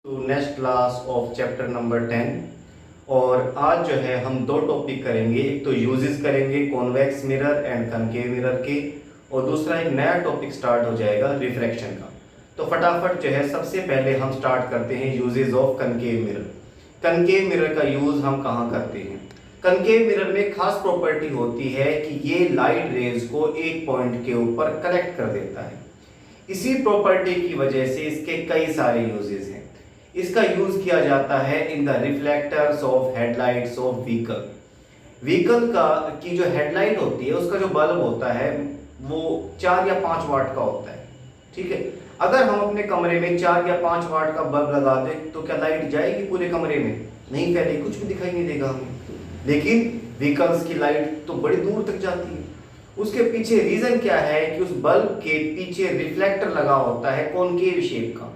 To next class of chapter number 10। और आज जो है हम दो टॉपिक करेंगे। एक तो यूजेस करेंगे convex mirror and concave mirror के, और दूसरा एक नया टॉपिक स्टार्ट हो जाएगा रिफ्रैक्शन का। तो फटाफट जो है सबसे पहले हम स्टार्ट करते हैं uses of concave mirror. Concave mirror का यूज हम कहाँ करते हैं? कनकेव मिरर में खास प्रॉपर्टी होती है कि ये लाइट रेज को एक पॉइंट के ऊपर कलेक्ट कर देता है। इसी प्रॉपर्टी की वजह से इसके कई सारे यूजेस हैं। इसका यूज किया जाता है in the reflectors of headlights of vehicle. Vehicle का की जो हेडलाइट होती है उसका जो बल्ब होता है वो 4 या 5 वाट का होता है। ठीक है, अगर हम अपने कमरे में 4 या 5 वाट का बल्ब लगा दें तो क्या लाइट जाएगी पूरे कमरे में? नहीं फैलेगी, कुछ भी दिखाई नहीं देगा हमें। लेकिन व्हीकल्स की लाइट तो बड़ी दूर तक जाती है। उसके पीछे रीजन क्या है कि उस बल्ब के पीछे रिफ्लेक्टर लगा होता है कॉनकेव शेप का।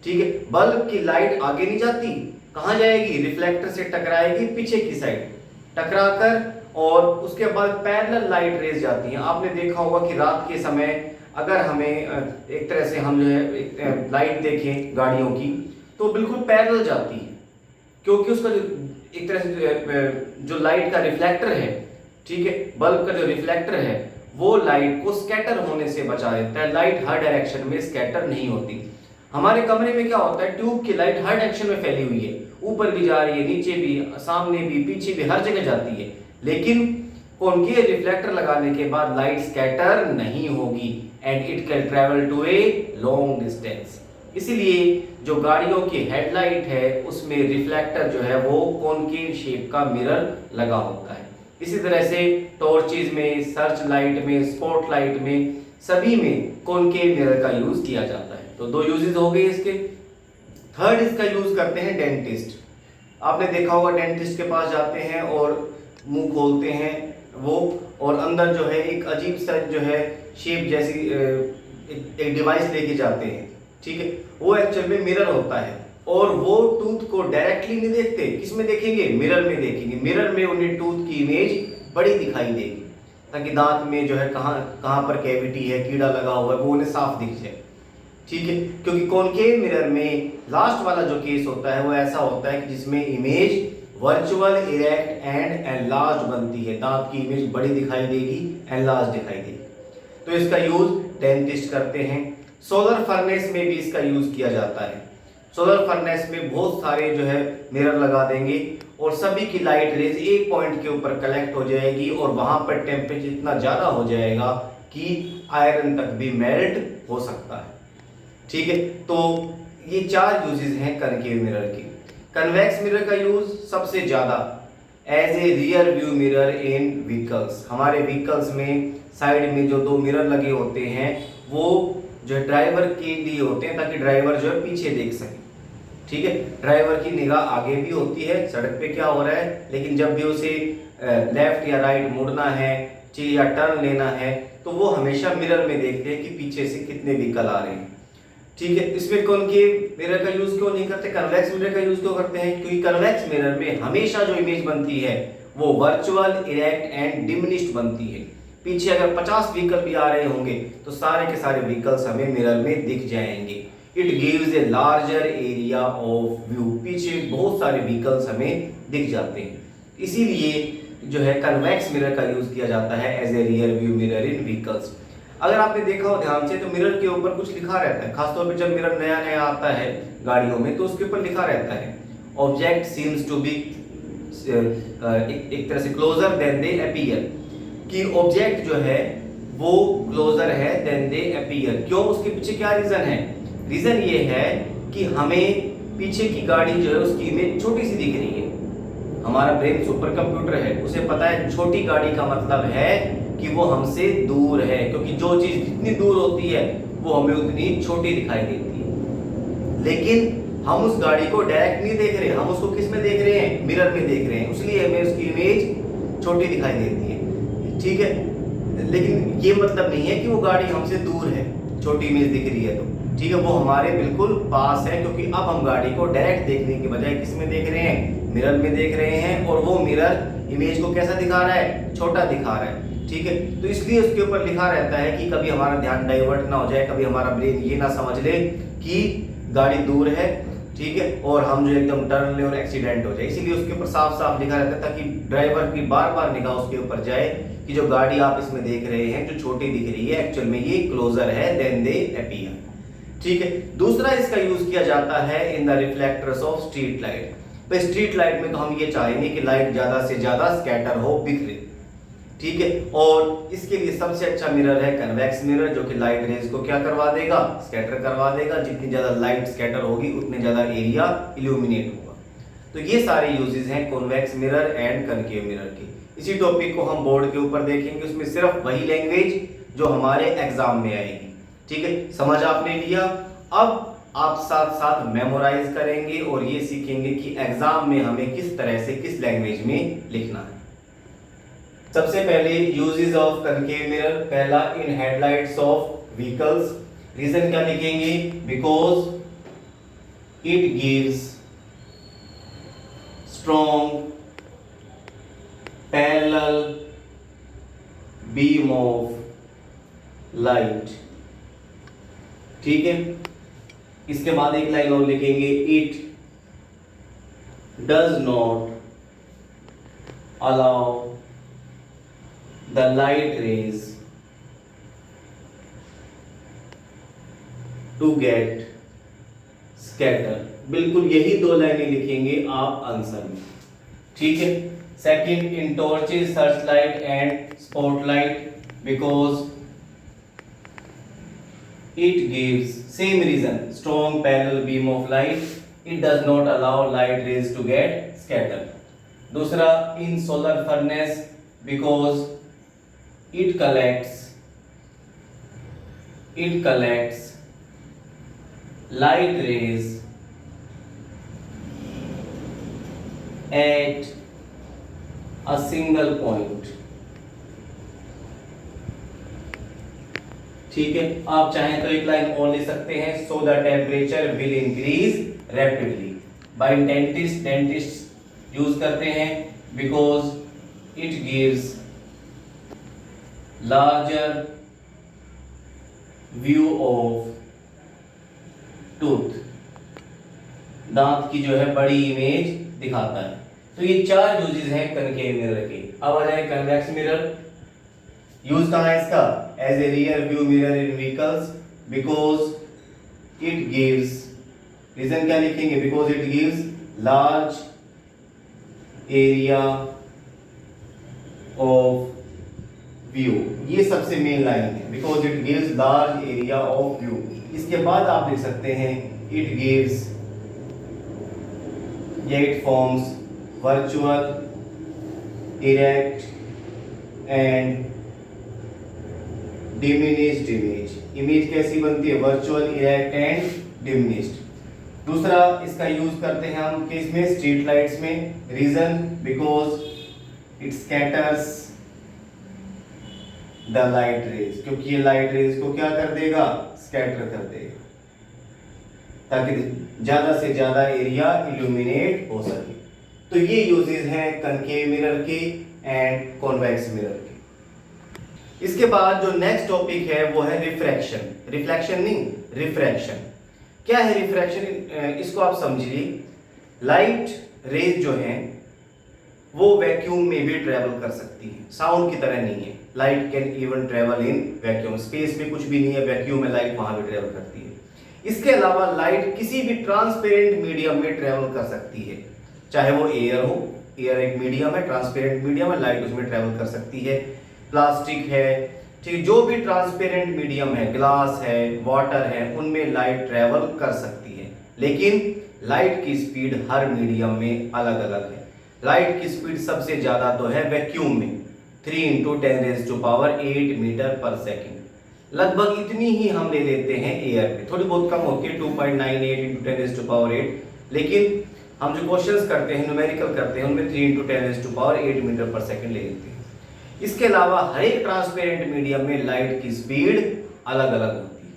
ठीक है, बल्ब की लाइट आगे नहीं जाती, कहां जाएगी? रिफ्लेक्टर से टकराएगी पीछे की साइड, टकराकर और उसके बाद पैरेलल लाइट रेज जाती हैं। आपने देखा होगा कि रात के समय अगर हमें एक तरह से हम जो है लाइट देखें गाड़ियों की तो बिल्कुल पैरेलल जाती है, क्योंकि उसका जो एक तरह से जो लाइट का रिफ्लेक्टर है, ठीक है, बल्ब का जो रिफ्लेक्टर है वो लाइट को स्कैटर होने से बचा देता है। लाइट हर डायरेक्शन में स्कैटर नहीं होती। हमारे कमरे में क्या होता है, ट्यूब की लाइट हर डायरेक्शन में फैली हुई है, ऊपर भी जा रही है, नीचे भी, सामने भी, पीछे भी, हर जगह जाती है। लेकिन कॉनकेव रिफ्लेक्टर लगाने के बाद लाइट स्कैटर नहीं होगी and it can travel to a long distance. इसलिए जो गाड़ियों की हेडलाइट है उसमें रिफ्लेक्टर जो है वो कॉनकेव शेप का मिरर लगा होता है। इसी तरह से टॉर्चेज में, सर्च लाइट में, स्पॉट लाइट में, सभी में कॉनकेव मिरर का यूज किया जाता है। तो दो यूजेस हो गए इसके। थर्ड इसका यूज करते हैं डेंटिस्ट। आपने देखा होगा डेंटिस्ट के पास जाते हैं और मुंह खोलते हैं वो, और अंदर जो है एक अजीब सा जो है शेप जैसी एक डिवाइस लेके जाते हैं। ठीक है, वो एक्चुअल में मिरर होता है और वो टूथ को डायरेक्टली नहीं देखते। किसमें देखेंगे? मिरर में देखेंगे। मिरर में उन्हें टूथ की इमेज बड़ी दिखाई देगी ताकि दांत में जो है कहाँ पर कैविटी है, कीड़ा लगा हुआ है, वो उन्हें साफ दिख जाए। ठीक है, क्योंकि कॉनकेव मिरर में लास्ट वाला जो केस होता है वो ऐसा होता है कि जिसमें image virtual, erect and enlarge बनती है। दांत की इमेज बड़ी दिखाई देगी, एनलार्ज दिखाई देगी। तो इसका यूज डेंटिस्ट करते हैं। सोलर फर्नेस में भी इसका यूज किया जाता है। सोलर फर्नेस में बहुत सारे जो है मिरर लगा देंगे और सभी की लाइट रेज एक पॉइंट के ऊपर कलेक्ट हो जाएगी और वहां पर टेम्परेचर इतना ज्यादा हो जाएगा कि आयरन तक भी मेल्ट हो सकता है। ठीक है, तो ये 4 यूजेस हैं कनकेव मिरर की। कन्वेक्स मिरर का यूज सबसे ज्यादा as a rear view mirror in vehicles. हमारे व्हीकल्स में साइड में जो 2 मिरर लगे होते हैं वो जो है ड्राइवर के लिए होते हैं ताकि ड्राइवर जो है पीछे देख सके। ठीक है, ड्राइवर की निगाह आगे भी होती है सड़क पे क्या हो रहा है, लेकिन जब भी उसे लेफ्ट या राइट मुड़ना है या टर्न लेना है तो वो हमेशा मिरर में देखते हैं कि पीछे से कितने व्हीकल आ रहे हैं। ठीक है, इसमें कॉनकेव मिरर का यूज क्यों नहीं करते, कन्वेक्स मिरर का यूज क्यों करते हैं? क्योंकि कन्वेक्स मिरर में हमेशा जो इमेज बनती है वो वर्चुअल, इरेक्ट एंड डिमिनिश्ड बनती है। पीछे अगर 50 व्हीकल भी आ रहे होंगे तो सारे के सारे व्हीकल्स हमें मिरर में दिख जाएंगे। It gives a larger area of view. पीछे बहुत सारे व्हीकल्स हमें दिख जाते हैं, इसीलिए जो है कन्वेक्स मिरर का यूज किया जाता है as a rear view mirror in vehicles. अगर आपने देखा हो ध्यान से तो मिरर के ऊपर कुछ लिखा रहता है, खासतौर पे जब मिरर नया नया आता है गाड़ियों में तो उसके ऊपर लिखा रहता है ऑब्जेक्ट सीम्स टू बी एक तरह से क्लोजर देन दे अपीयर, कि ऑब्जेक्ट जो है वो क्लोजर है देन दे अपीयर। क्यों? उसके पीछे क्या रीजन है? रीजन ये है कि हमें पीछे की गाड़ी जो है उसकी इमेज छोटी सी दिख रही है। हमारा ब्रेन सुपर कंप्यूटर है, उसे पता है छोटी गाड़ी का मतलब है कि वो हमसे दूर है, क्योंकि जो चीज जितनी दूर होती है वो हमें उतनी छोटी दिखाई देती है। लेकिन हम उस गाड़ी को डायरेक्ट नहीं देख रहे, हम उसको किस में देख रहे हैं? मिरर में देख रहे हैं, इसलिए हमें उसकी इमेज छोटी दिखाई देती है। ठीक है, लेकिन ये मतलब नहीं है कि वो गाड़ी हमसे दूर है, छोटी इमेज दिख रही है तो। ठीक है, वो हमारे बिल्कुल पास है, क्योंकि अब हम गाड़ी को डायरेक्ट देखने के बजाय किस में देख रहे हैं? मिरर में देख रहे हैं, और वो मिरर इमेज को कैसा दिखा रहा है? छोटा दिखा रहा है। ठीक है, तो इसलिए उसके ऊपर लिखा रहता है कि कभी हमारा ध्यान डाइवर्ट ना हो जाए, कभी हमारा ब्रेन ये ना समझ ले कि गाड़ी दूर है। ठीक है, और हम जो एकदम टर्न ले और एक्सीडेंट हो जाए, इसीलिए उसके ऊपर साफ साफ लिखा रहता है ताकि ड्राइवर की बार बार निगाह उसके ऊपर जाए कि जो गाड़ी आप इसमें देख रहे हैं जो छोटी दिख रही है एक्चुअल में ये क्लोजर है देन दे अपीयर। ठीक है, दूसरा इसका यूज किया जाता है in the reflectors of street light. तो स्ट्रीट लाइट में तो हम ये चाहेंगे कि लाइट ज्यादा से ज्यादा स्कैटर हो, बिखरे। ठीक है, और इसके लिए सबसे अच्छा मिरर है कन्वेक्स मिरर, जो कि लाइट रेज को क्या करवा देगा, स्कैटर करवा देगा। जितनी ज्यादा लाइट स्कैटर होगी उतने ज्यादा एरिया इल्यूमिनेट होगा। तो ये सारे यूजेस हैं convex mirror and concave mirror के। इसी टॉपिक को हम बोर्ड के ऊपर देखेंगे, उसमें सिर्फ वही लैंग्वेज जो हमारे एग्जाम में आएगी। ठीक है, समझ आपने लिया। अब आप साथ साथ मेमोराइज करेंगे और ये सीखेंगे कि एग्जाम में हमें किस तरह से किस लैंग्वेज में लिखना है। सबसे पहले यूजेस ऑफ कनकेव मिरर, पहला in headlights of vehicles. Reason क्या लिखेंगे, because it gives strong parallel beam of light. ठीक है, इसके बाद एक लाइन और लिखेंगे, it does not allow the light rays to get scatter. बिल्कुल यही दो लाइनें लिखेंगे आप आंसर में। ठीक है, second in torches, search light and spotlight, because it gives same reason strong parallel beam of light, it does not allow light rays to get scattered. दूसरा in solar furnace, because it collects light rays at a single point. ठीक है, आप चाहें तो एक line और लिख सकते हैं, so the temperature will increase rapidly. By dentist use करते हैं, because it gives larger view of tooth, दांत की जो है बड़ी इमेज दिखाता है। तो ये चार यूजेस हैं कनकेव मिरर के। अब आ जाए कन्वेक्स मिरर। यूज कहाँ है इसका, as a rear view mirror in vehicles, because it gives, reason क्या लिखेंगे, because it gives large area of view. ये सबसे मेन लाइन है, because it gives large area of view. इसके बाद आप देख सकते हैं, it gives, it forms virtual, erect and diminished image. Image कैसी बनती है, वर्चुअल, इरेक्ट एंड डिमिनिश्ड। दूसरा इसका यूज करते हैं हम किस में, स्ट्रीट लाइट्स में। Reason, because it scatters the light rays, क्योंकि ये लाइट रेज को क्या कर देगा, स्कैटर कर देगा, ताकि ज्यादा से ज्यादा एरिया इल्यूमिनेट हो सके। तो ये यूजेस हैं कनकेव मिरर के एंड कॉन्वेक्स मिरर के। इसके बाद जो नेक्स्ट टॉपिक है वो है रिफ्रैक्शन। रिफ्लेक्शन नहीं, रिफ्रैक्शन। क्या है रिफ्रैक्शन, इसको आप समझिए। लाइट रेज जो हैं वो वैक्यूम में भी ट्रेवल कर सकती है, साउंड की तरह नहीं है। Light can even travel in vacuum, space में कुछ भी नहीं है, वैक्यूम में लाइट वहां भी ट्रेवल करती है। इसके अलावा लाइट किसी भी ट्रांसपेरेंट मीडियम में ट्रेवल कर सकती है, चाहे वो एयर हो, एयर एक मीडियम है, ट्रांसपेरेंट मीडियम है, लाइट उसमें ट्रेवल कर सकती है। प्लास्टिक है, ठीक, जो भी ट्रांसपेरेंट मीडियम है, ग्लास है, वाटर है, उनमें लाइट ट्रेवल कर सकती है। लेकिन लाइट की स्पीड हर मीडियम में अलग अलग है। लाइट की स्पीड सबसे ज्यादा तो है वैक्यूम में, 3 × 10⁸ मीटर पर सेकेंड। लगभग इतनी ही हम ले लेते हैं एयर पे, थोड़ी बहुत कम होती है 2.98 × 10⁸, लेकिन हम जो क्वेश्चंस करते हैं, न्यूमेरिकल करते हैं, उनमें 3 × 10⁸ मीटर पर सेकेंड ले लेते हैं। इसके अलावा हर एक ट्रांसपेरेंट मीडियम में लाइट की स्पीड अलग अलग होती है।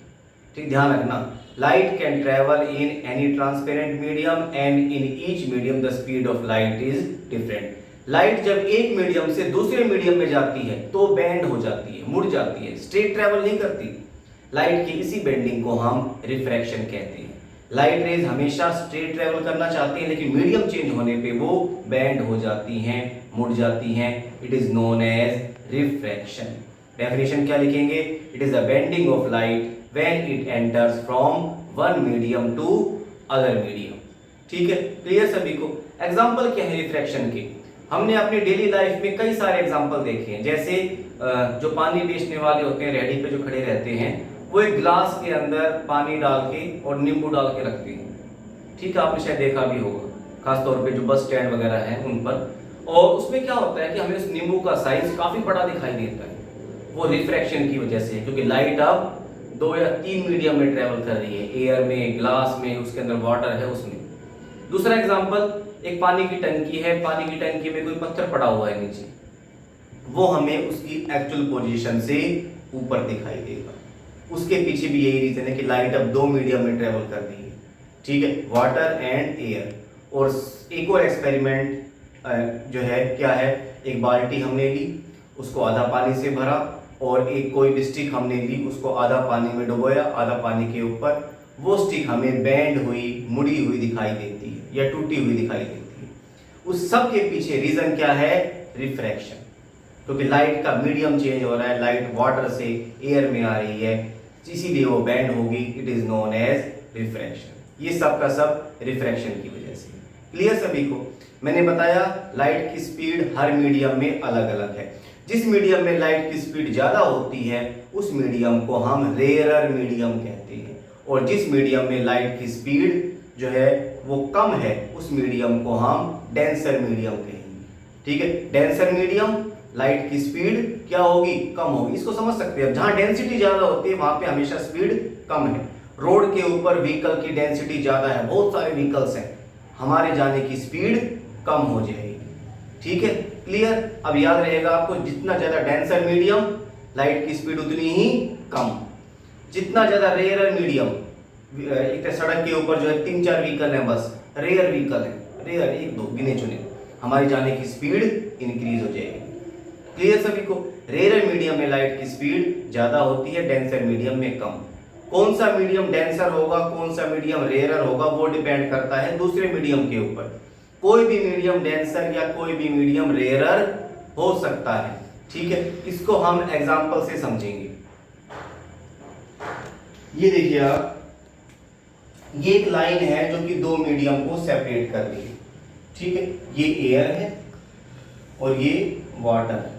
ठीक, ध्यान रखना, light can travel in any transparent medium and in each medium the speed of light is different. Light जब एक मीडियम से दूसरे मीडियम में जाती है तो बेंड हो जाती है, मुड़ जाती है, स्ट्रेट ट्रेवल नहीं करती। लाइट की इसी बेंडिंग को हम रिफ्रैक्शन कहते हैं। लाइट रेज हमेशा स्ट्रेट ट्रेवल करना चाहती हैं, लेकिन मीडियम चेंज होने पे वो बेंड हो जाती हैं, मुड़ जाती हैं। It is known as refraction. Definition क्या लिखेंगे? It is a bending of light when it enters from one medium to other medium. ठीक है, क्लियर सभी को? एग्जाम्पल क्या है रिफ्रैक्शन के? हमने अपनी डेली लाइफ में कई सारे एग्जाम्पल देखे हैं। जैसे जो पानी बेचने वाले होते हैं, रेहड़ी पे जो खड़े रहते हैं, वो एक ग्लास के अंदर पानी डाल के और नींबू डाल के रखते हैं। ठीक है, आपने शायद देखा भी होगा, खासतौर पे जो बस स्टैंड वगैरह है उन पर। और उसमें क्या होता है कि हमें उस नींबू का साइज काफी बड़ा दिखाई देता है। वो रिफ्रैक्शन की वजह से, क्योंकि लाइट अब 2 या 3 मीडियम में ट्रेवल कर रही है, एयर में, ग्लास में, उसके अंदर वाटर है उसमें। दूसरा एग्जाम्पल, एक पानी की टंकी है, पानी की टंकी में कोई पत्थर पड़ा हुआ है नीचे, वो हमें उसकी एक्चुअल पोजीशन से ऊपर दिखाई देगा। उसके पीछे भी यही रीजन है कि लाइट अब 2 मीडियम में ट्रेवल कर रही है। ठीक है, वाटर एंड एयर। और एक और एक्सपेरिमेंट जो है क्या है, एक बाल्टी हमने ली, उसको आधा पानी से भरा, और एक कोई भी स्टिक हमने ली, उसको आधा पानी में डुबोया, आधा पानी के ऊपर। वो स्टिक हमें बेंड हुई, मुड़ी हुई दिखाई देती है या टूटी हुई दिखाई देती है। उस सब के पीछे रीजन क्या है? रिफ्रैक्शन। क्योंकि लाइट का मीडियम चेंज हो रहा है, लाइट वाटर से एयर में आ रही है, इसीलिए वो बेंड होगी। It is known as refraction. ये सब का सब रिफ्रैक्शन की वजह से। क्लियर सभी को? मैंने बताया लाइट की स्पीड हर मीडियम में अलग अलग है। जिस मीडियम में लाइट की स्पीड ज्यादा होती है उस मीडियम को हम रेयरर मीडियम कहते हैं, और जिस मीडियम में लाइट की स्पीड जो है वो कम है उस मीडियम को हम डेंसर मीडियम कहेंगे। ठीक है, डेंसर मीडियम, लाइट की स्पीड क्या होगी? कम होगी। इसको समझ सकते हैं, जहां डेंसिटी ज्यादा होती है वहां पे हमेशा स्पीड कम है। रोड के ऊपर व्हीकल की डेंसिटी ज्यादा है, बहुत सारे व्हीकल्स हैं, हमारे जाने की स्पीड कम हो जाएगी। ठीक है, क्लियर? अब याद रहेगा आपको, जितना ज्यादा डेंसर मीडियम, लाइट की स्पीड उतनी ही कम। जितना ज्यादा रेयर मीडियम, एक सड़क के ऊपर जो है 3-4 व्हीकल है, बस रेयर व्हीकल है, रेयर 1-2 गिने चुने, हमारी जाने की स्पीड इंक्रीज हो जाएगी। क्लियर सभी को? रेयर मीडियम में लाइट की स्पीड ज्यादा होती है, डेंसर मीडियम में कम। कौन सा मीडियम डेंसर होगा, कौन सा मीडियम रेयर होगा, वो डिपेंड करता है दूसरे मीडियम के ऊपर। कोई भी मीडियम डेंसर या कोई भी मीडियम रेयरर हो सकता है। ठीक है, इसको हम एग्जांपल से समझेंगे। ये देखिए आप, ये एक लाइन है जो कि 2 मीडियम को सेपरेट कर रही है। ठीक है, ये एयर है और ये वाटर है।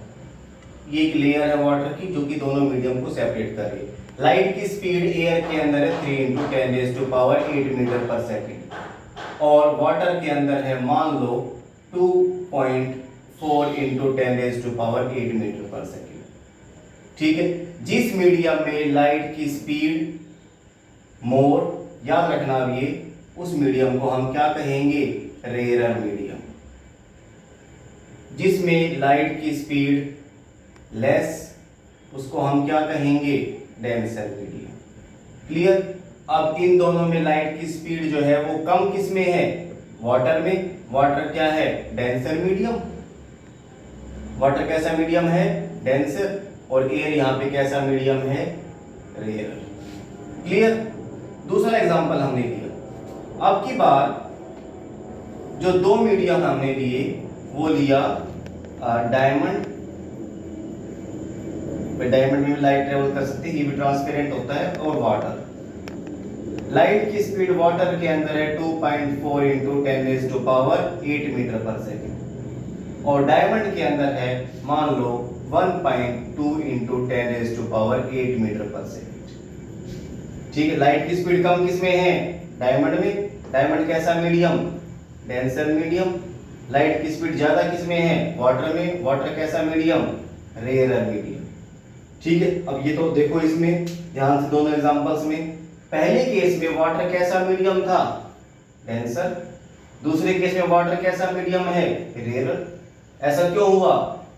ये एक लेयर है वाटर की जो कि दोनों मीडियम को सेपरेट कर रही है। लाइट की स्पीड एयर के अंदर है 3 × 10⁸ मीटर पर सेकेंड, और वाटर के अंदर है मान लो 2.4 × 10⁸ मीटर पर सेकेंड। ठीक है, जिस मीडियम में लाइट की स्पीड मोर, याद रखना अब ये, उस मीडियम को हम क्या कहेंगे? Rarer medium. जिसमें लाइट की स्पीड लेस, उसको हम क्या कहेंगे? Denser medium. क्लियर? अब इन दोनों में लाइट की स्पीड जो है वो कम किस में है? वाटर में। वाटर क्या है? Denser medium. वाटर कैसा मीडियम है? डेंसर। और एयर यहां पे कैसा मीडियम है? रेयर। क्लियर? दूसरा एग्जांपल हमने लिया। अब की बार जो 2 मीडियम हमने लिए वो लिया डायमंड। डायमंड में लाइट ट्रेवल कर सकती है, ये भी ट्रांसपेरेंट होता है, और वाटर। लाइट की स्पीड वाटर के अंदर है 2.4 × 10⁸ मीटर पर सेकेंड, और डायमंड के अंदर है मान लो 1.2 × 10⁸ मीटर पर सेकेंड। ठीक है, लाइट की स्पीड कम किसमें है? डायमंड में। डायमंड कैसा मीडियम? Denser medium. लाइट की स्पीड ज्यादा किसमें है? वाटर में। वाटर कैसा मीडियम? Rarer medium. ठीक है, अब ये तो देखो इसमें ध्यान से दोनों एग्जांपल्स में, पहले केस में वाटर कैसा मीडियम था? डेंसर। दूसरे केस में वाटर कैसा मीडियम है? रेयरर। ऐसा क्यों हुआ?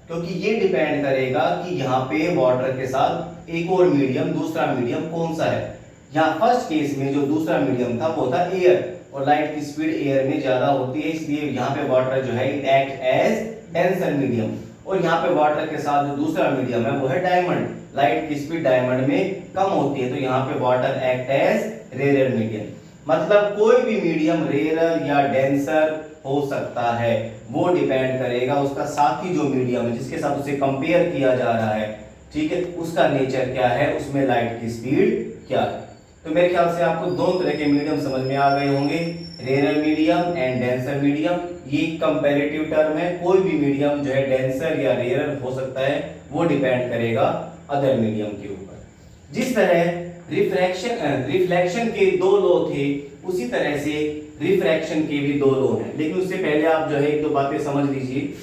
क्योंकि ये डिपेंड करेगा कि यहाँ पे वाटर के साथ एक और मीडियम, दूसरा मीडियम कौन सा है। यहाँ फर्स्ट केस में जो दूसरा मीडियम था वो था एयर, और लाइट की स्पीड एयर में ज्यादा होती है, इसलिए यहाँ पे वाटर जो है it act as denser medium. और यहाँ पे वाटर के साथ जो दूसरा मीडियम है वो है डायमंड। लाइट की स्पीड डायमंड में कम होती है, तो यहाँ पे water act as rare medium. मतलब कोई भी मीडियम रेयर या डेंसर हो सकता है, वो डिपेंड करेगा उसका साथी जो मीडियम है जिसके साथ उसे कंपेयर किया जा रहा है, ठीक है, उसका नेचर क्या है, उसमें लाइट की स्पीड क्या है। तो मेरे ख्याल से आपको दोनों तरह के मीडियम समझ में आ गए होंगे, rare medium and denser medium. ये कंपैरेटिव टर्म है, कोई भी मीडियम जो है डेंसर या रेयर हो सकता है, वो डिपेंड करेगा अदर मीडियम के ऊपर। जिस तरह रिफ्लेक्शन के दो लॉ थे, उसी तरह से रिफ्रैक्शन के भी दो लॉ हैं। लेकिन उससे पहले आप जो है एक दो बातें समझ लीजिए।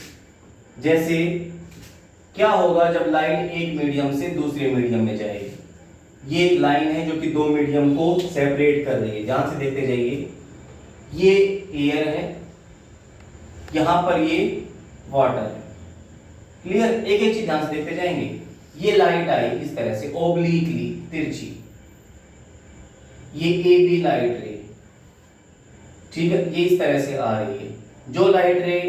जैसे क्या होगा जब लाइट एक मीडियम से दूसरे मीडियम में जाएगी। ये एक लाइन है जो कि दो मीडियम को सेपरेट कर रही है, ध्यान से देखते जाइए। ये एयर है, यहां पर ये वाटर है। क्लियर? एक एक चीज ध्यान से देखते जाएंगे। ये लाइट आई इस तरह से ओब्लिकली, तिरछी, ये ए बी लाइट रे, ठीक है, ये इस तरह से आ रही है। जो लाइट रे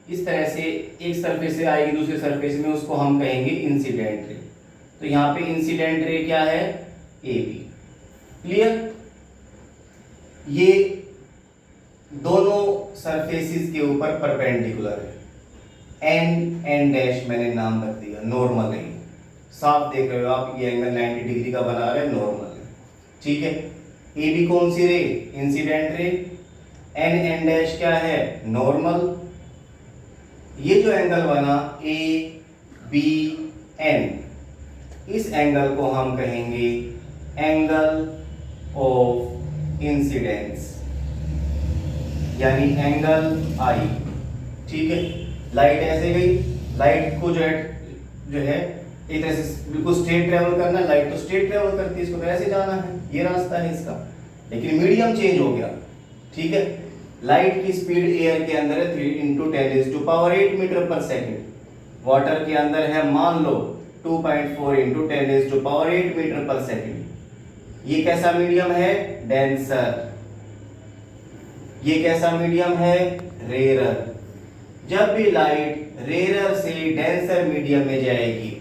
इस तरह से एक सरफेस से आएगी दूसरे सरफेस में, उसको हम कहेंगे इंसिडेंट रे। तो यहां पे इंसिडेंट रे क्या है, ए बी। क्लियर? ये दोनों सरफेसेस के ऊपर परपेंडिकुलर है। एन डैश मैंने नाम रख दिया, नॉर्मल है। साफ देख रहे हो आप, ये एंगल 90 डिग्री का बना रहे, नॉर्मल है, ठीक है। ए बी कौन सी रे, इंसिडेंट रे। एन डैश क्या है, नॉर्मल। ये जो एंगल बना ए बी एन, इस एंगल को हम कहेंगे एंगल ऑफ इंसिडेंस, यानी एंगल आई, ठीक है। लाइट ऐसे गई, लाइट को जो है एक तरह से बिल्कुल स्ट्रेट ट्रेवल करना, लाइट तो स्ट्रेट ट्रेवल करती है, इसको तो ऐसे जाना है, ये रास्ता है इसका। लेकिन मीडियम चेंज हो गया, ठीक है। लाइट की स्पीड एयर के अंदर है 3 × 10⁸ मीटर पर सेकंड। वाटर के अंदर है मान लो 2.4 × 10⁸ मीटर पर सेकंड। ये कैसा मीडियम है, डेंसर। ये कैसा मीडियम है, रेयर। जब भी लाइट रेयर से डेंसर मीडियम में जाएगी,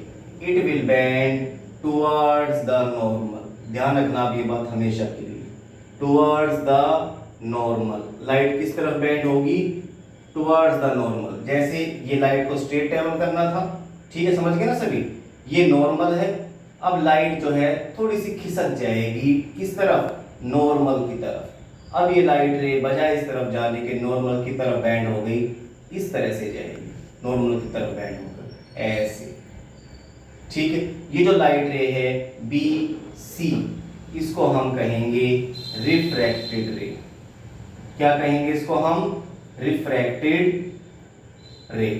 it will bend towards the normal. ध्यान रखना आप ये बात हमेशा के लिए, टुवर्ड्स द नॉर्मल। लाइट किस तरफ बेंड होगी, टुवर्ड्स द नॉर्मल। जैसे ये लाइट को स्ट्रेट ट्रेवल करना था, ठीक है, समझ गए ना सभी। ये नॉर्मल है, अब लाइट जो है थोड़ी सी खिसक जाएगी, किस तरफ, नॉर्मल की तरफ। अब ये लाइट रे बजाय इस तरफ जाने के नॉर्मल की तरफ बैंड हो गई, इस तरह से जाएगी, नॉर्मल की तरफ बैंड होकर ऐसे, ठीक है। ये जो लाइट रे है बी सी, इसको हम कहेंगे रिफ्रैक्टेड रे। क्या कहेंगे इसको हम, रिफ्रैक्टेड रे।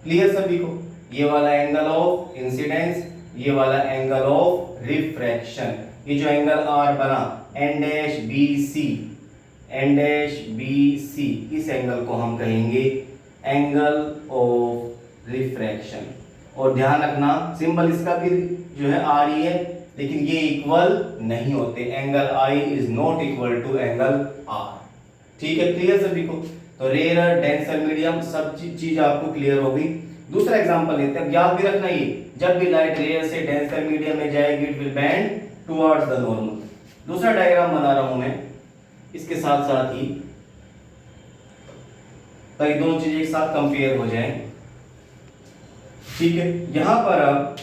क्लियर सभी को? ये वाला एंगल ऑफ इंसिडेंस, ये वाला एंगल ऑफ रिफ्रैक्शन। ये जो एंगल आर बना N dash B C, N dash B C, इस एंगल को हम कहेंगे एंगल ऑफ रिफ्रैक्शन। और ध्यान रखना सिंबल इसका भी जो है आर ही है, लेकिन ये इक्वल नहीं होते। Angle I is not equal to angle R, ठीक है। क्लियर सभी को? तो रेयर, डेंसर, मीडियम, सब चीज आपको क्लियर हो गई। दूसरा एग्जांपल लेते हैं, याद भी रखना ये, जब भी लाइट रेयर से डेंसर मीडियम में जाएगी, it will bend towards the normal. दूसरा डायग्राम बना रहा हूं मैं इसके साथ साथ ही, ताकि दोनों चीजें एक साथ कंपेयर हो जाएं, ठीक है। यहां पर अब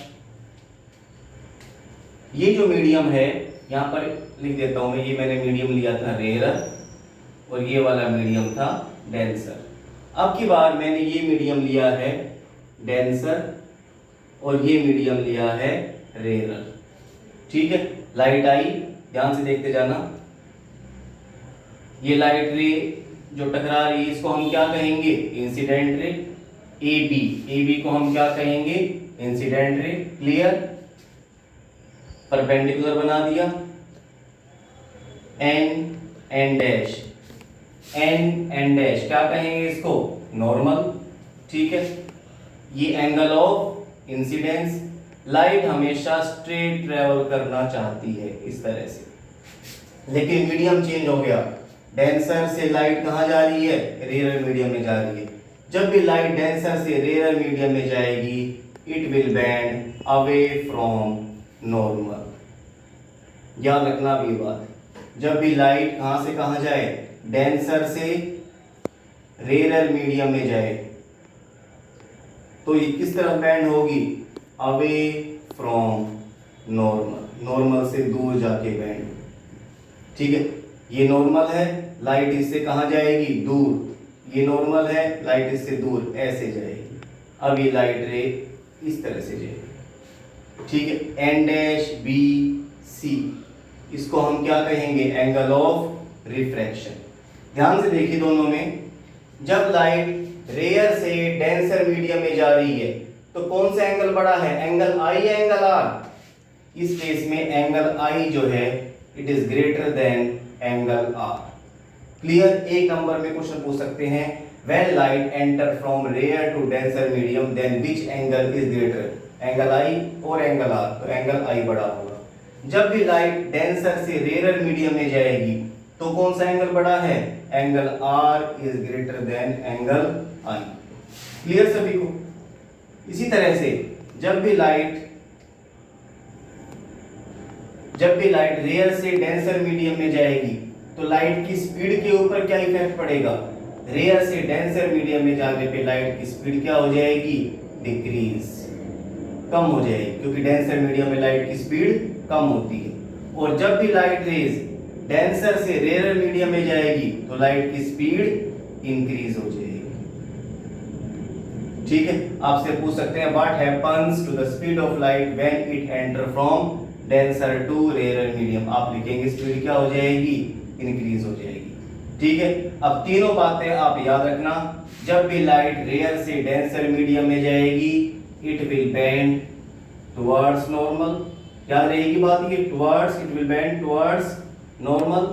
ये जो मीडियम है, यहां पर लिख देता हूं मैं, ये मैंने मीडियम लिया था रेयर और ये वाला मीडियम था डेंसर। अब की बार मैंने ये मीडियम लिया है डेंसर और ये मीडियम लिया है रेयर, ठीक है। लाइट आई, ध्यान से देखते जाना। ये लाइट रे जो टकरा रही है, इसको हम क्या कहेंगे, इंसिडेंट रे। ए बी को हम क्या कहेंगे, इंसिडेंट रे। क्लियर? परपेंडिकुलर बना दिया। एन डैश, एन डैश क्या कहेंगे इसको, नॉर्मल, ठीक है। ये एंगल ऑफ इंसिडेंस। लाइट हमेशा स्ट्रेट ट्रेवल करना चाहती है इस तरह से, लेकिन मीडियम चेंज हो गया। डेंसर से लाइट कहां जा रही है, रेयर मीडियम में जा रही है। जब भी लाइट डेंसर से रेयर मीडियम में जाएगी, it will bend away from normal. याद रखना भी बात, जब भी लाइट कहां से कहां जाए, डेंसर से रेयर मीडियम में जाए, तो ये किस तरफ बैंड होगी, अवे फ्रॉम नॉर्मल, नॉर्मल से दूर जाके बैंड। ठीक है, ये नॉर्मल है, लाइट इससे कहां जाएगी, दूर, ये नॉर्मल है, लाइट इससे दूर ऐसे जाएगी। अब ये लाइट रे इस तरह से जाएगी। ठीक है, एन डैश बी सी, इसको हम क्या कहेंगे, एंगल ऑफ रिफ्रैक्शन। ध्यान से देखिए दोनों में, जब लाइट रेयर से डेंसर मीडियम में जा रही है तो कौन सा एंगल बड़ा है, एंगल आई या एंगल आर। इस केस में एंगल आई जो है it is greater than angle R. Clear. एक नंबर में क्वेश्चन पूछ सकते हैं, when light enter from rare to denser medium then which angle is greater, angle I और एंगल आर, तो एंगल आई बड़ा होगा। जब भी लाइट डेंसर से रेयर मीडियम में जाएगी तो कौन सा एंगल बड़ा है, angle R is greater than angle I. Clear सभी को। इसी तरह से जब भी लाइट रेयर से डेंसर मीडियम में जाएगी तो लाइट की स्पीड के ऊपर क्या इफेक्ट पड़ेगा, रेयर से डेंसर मीडियम में जाने पे लाइट की स्पीड क्या हो जाएगी, डिक्रीज, कम हो जाएगी, क्योंकि डेंसर मीडियम में लाइट की स्पीड कम होती है। और जब भी लाइट रेज डेंसर से रेयर मीडियम में जाएगी तो लाइट की स्पीड इंक्रीज हो जाएगी। ठीक है, आपसे पूछ सकते हैं what happens to the speed of light when it enter from denser to rare medium. आप लिखेंगे स्पीड क्या हो जाएगी, इंक्रीज हो जाएगी। ठीक है, अब तीनों बातें आप याद रखना। जब भी लाइट रेयर से डेंसर मीडियम में जाएगी it will bend towards normal, याद रहेगी बात ये, towards, it will bend towards normal.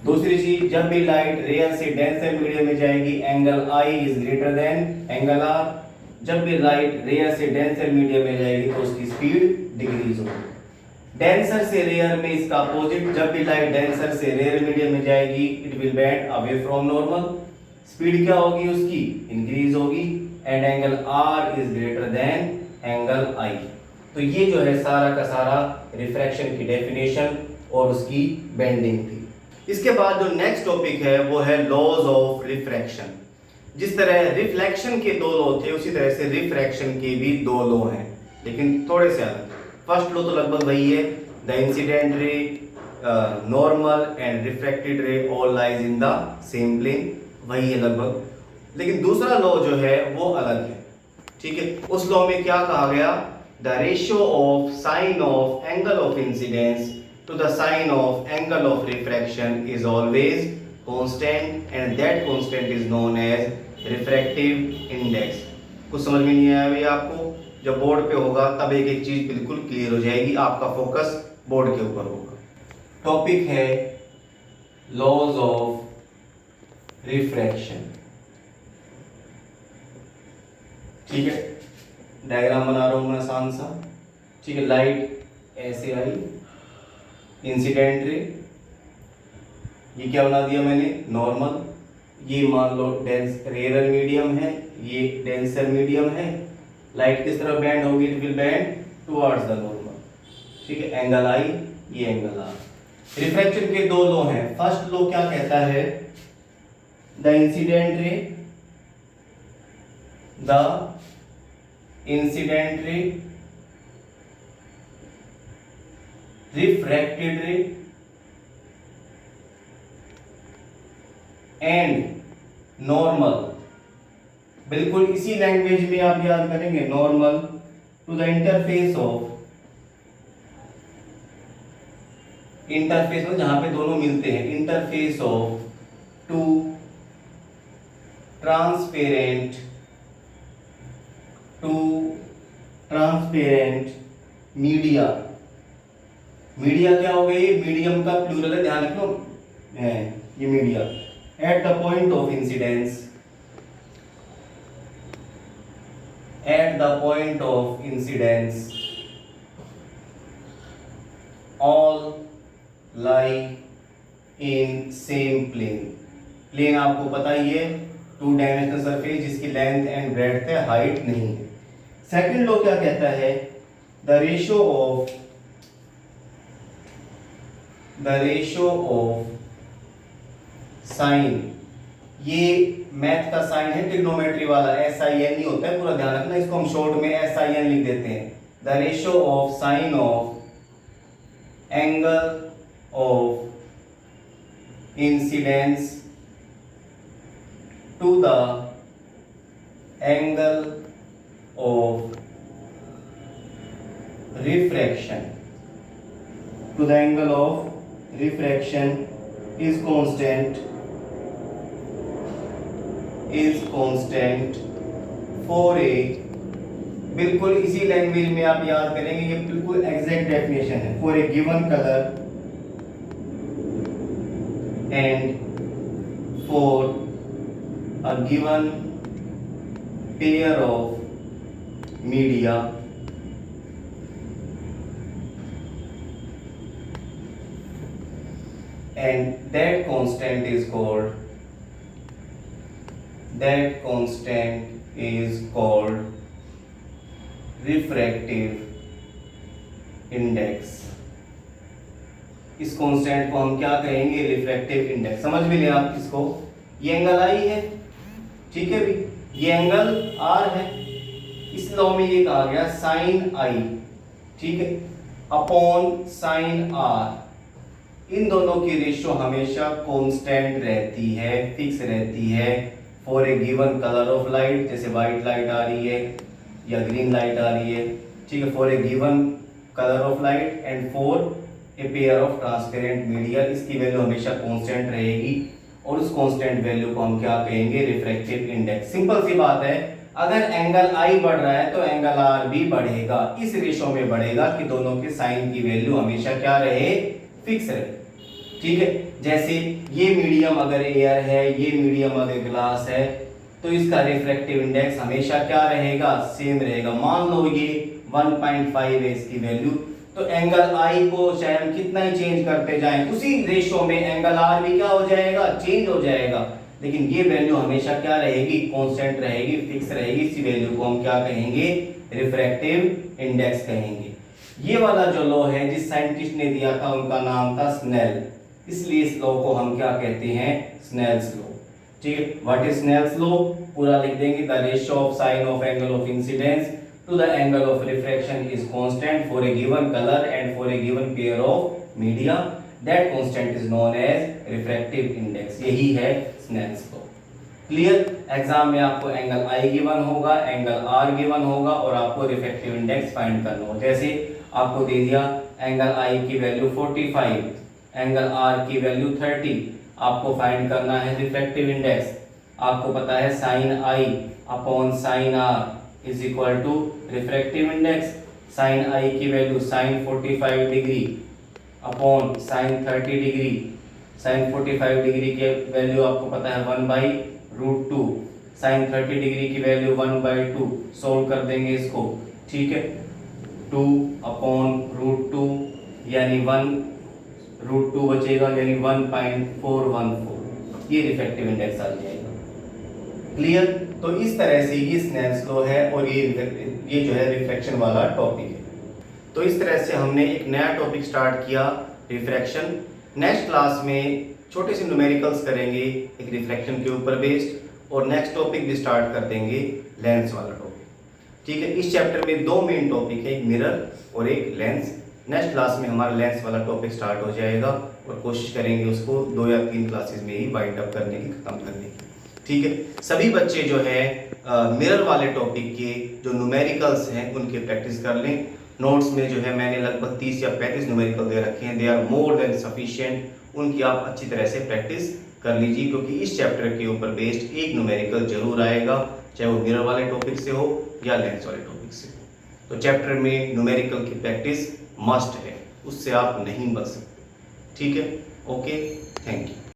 दूसरी चीज, जब भी लाइट रेयर से डेंसर मीडियम में जाएगी angle I is greater than angle R. जब भी लाइट रेयर से डेंसर मीडियम में जाएगी तो उसकी स्पीड डिक्रीज होगी। डेंसर से रेयर में इसका अपोजिट, जब भी लाइट डेंसर से रेयर मीडियम में जाएगी it will bend away from normal, speed क्या होगी उसकी, इंक्रीज होगी। And angle R is greater than angle I. तो ये जो है सारा का सारा रिफ्रैक्शन की डेफिनेशन और उसकी बेंडिंग थी। इसके बाद जो नेक्स्ट टॉपिक है वो है लॉज ऑफ रिफ्रैक्शन। जिस तरह रिफ्लेक्शन के दो लॉ थे उसी तरह से रिफ्रैक्शन के भी दो लॉ हैं, लेकिन थोड़े से अलग। फर्स्ट लॉ तो लगभग वही है, the incident ray, normal and refracted ray all lies in the same plane, वही है लगभग। लेकिन दूसरा लॉ जो है वो अलग है। ठीक है, उस लॉ में क्या कहा गया, the ratio of sine of angle of incidence to the sign of angle of refraction is always constant and that constant is known as refractive index। कुछ समझ में नहीं आया भाई आपको, जब बोर्ड पे होगा तब एक एक चीज बिल्कुल क्लियर हो जाएगी, आपका फोकस बोर्ड के ऊपर होगा। टॉपिक है लॉज ऑफ रिफ्रैक्शन। ठीक है, डायग्राम बना रहा हूं मैं आसान सा। ठीक है, लाइट ऐसे आई, इंसिडेंट रे, ये क्या बना दिया मैंने, नॉर्मल। ये मान लो रेयर मीडियम है, ये डेंसर मीडियम है। लाइट किस तरफ बैंड होगी, it will bend towards the normal. ठीक है, एंगल आई, ये एंगल आर। रिफ्रैक्शन के दो लॉ हैं। फर्स्ट लॉ क्या कहता है, द इंसिडेंट रे refracted ray and normal, बिल्कुल इसी लैंग्वेज में आप याद करेंगे, नॉर्मल टू द इंटरफेस में जहां पे दोनों मिलते हैं, interface of two transparent media. Media क्या हो गई, मीडियम का प्लूरल है, ध्यान रखो, ये media. At the point of incidence all lie in same plane आपको पता ही है, टू डायमेंशनल सरफेस जिसकी लेंथ एंड ब्रेड्थ है, हाइट नहीं है। सेकंड लॉ क्या कहता है, the ratio of the ratio of sine, ये मैथ का साइन है ट्रिग्नोमेट्री वाला, SIN नहीं होता है, पूरा ध्यान रखना, इसको हम शॉर्ट में SIN लिख देते हैं। The ratio of sine of angle of incidence to the angle of refraction, to the angle of refraction is constant for a, बिल्कुल इसी लैंग्वेज में आप याद करेंगे, ये बिल्कुल एग्जैक्ट डेफिनेशन है। For a given colour and for a given pair of media and that constant is called refractive index। इस कांस्टेंट को हम क्या कहेंगे? Refractive index. समझ भी लिया आप इसको? ये एंगल I है, ठीक है भी, ये एंगल R है, इस लॉ में ये कहा गया साइन I, ठीक है, अपॉन साइन R, इन दोनों की रेशियो हमेशा कांस्टेंट रहती है, फिक्स रहती है for a given colour of light, जैसे व्हाइट लाइट आ रही है या ग्रीन लाइट आ रही है, ठीक है, for a given colour of light and for a pair of transparent media, इसकी वैल्यू हमेशा कांस्टेंट रहेगी और उस कांस्टेंट वैल्यू को हम क्या कहेंगे? Refractive index. सिंपल सी बात है, अगर एंगल I बढ़ रहा है तो एंगल R भी बढ़ेगा, इस रेशियो में बढ़ेगा कि दोनों के साइन की वैल्यू हमेशा क्या रहे? फिक्स रहे, ठीक है। जैसे ये मीडियम अगर एयर है, ये मीडियम अगर ग्लास है, तो इसका रिफ्रैक्टिव इंडेक्स हमेशा क्या रहेगा? सेम रहेगा। मान लो ये 1.5 है इसकी वैल्यू, तो एंगल I को चाहे हम कितना ही चेंज करते जाएं, उसी रेशियो में एंगल R भी क्या हो जाएगा? चेंज हो जाएगा, लेकिन ये वैल्यू हमेशा क्या रहेगी? कांस्टेंट रहेगी, फिक्स रहेगी। इसी वैल्यू को हम क्या कहेंगे? रिफ्रैक्टिव इंडेक्स कहेंगे। ये वाला जो लॉ है, जिस साइंटिस्ट ने दिया था उनका नाम था स्नेल, इसलिए इस लॉ को हम क्या कहते हैं? स्नेल्स लॉ, ठीक है। What is Snell's law? पूरा लिख देंगे, the ratio of sine of angle of incidence to the angle of refraction is constant for a given colour and for a given pair of media, that constant is known as refractive index. यही है Snell's law. Clear? Exam में आपको angle I given होगा, angle R given होगा और आपको refractive index find करना होगा। जैसे आपको दे दिया एंगल I की वैल्यू 45, एंगल R की वैल्यू 30, आपको फाइंड करना है रिफ्रैक्टिव इंडेक्स। आपको पता है sine I upon sine R is equal to refractive index. Sine I की value sine 45 degree upon sine 30 degree, sine 45 degree के वैल्यू आपको पता है 1/√2, साइन 30 डिग्री की वैल्यू 1/2, सोल्व कर देंगे इसको, ठीक है। 2/√2 यानी 1√2 बचेगा, यानी 1.414, ये रिफ्रैक्टिव इंडेक्स आ जाएगा। क्लियर? तो इस तरह से ये स्नेल्स लॉ है और ये जो है रिफ्रैक्शन वाला टॉपिक है। तो इस तरह से हमने एक नया टॉपिक स्टार्ट किया, रिफ्रैक्शन। नेक्स्ट क्लास में छोटे से न्यूमेरिकल्स करेंगे एक रिफ्लेक्शन के ऊपर बेस्ड, और नेक्स्ट टॉपिक भी स्टार्ट कर देंगे लेंस वाला टॉपिक, ठीक है। इस चैप्टर में दो मेन टॉपिक है, एक मिरर और एक लेंस। नेक्स्ट क्लास में हमारा लेंस वाला टॉपिक स्टार्ट हो जाएगा और कोशिश करेंगे उसको 2 या 3 क्लासेस में ही वाइंड अप करने की, खत्म करने की, ठीक है। सभी बच्चे जो है मिरर वाले टॉपिक के जो न्यूमेरिकल्स हैं उनके प्रैक्टिस कर लें। नोट्स में जो है मैंने लगभग 30 या 35 न्यूमेरिकल दे रखे हैं, they are more than sufficient, उनकी आप अच्छी तरह से प्रैक्टिस कर लीजिए, क्योंकि इस चैप्टर के ऊपर बेस्ड एक न्यूमेरिकल जरूर आएगा, चाहे वो मिरर वाले टॉपिक से हो या लेंस वाले टॉपिक से हो। तो चैप्टर में न्यूमेरिकल की प्रैक्टिस मस्ट है, उससे आप नहीं बच सकते, ठीक है। Okay, thank you.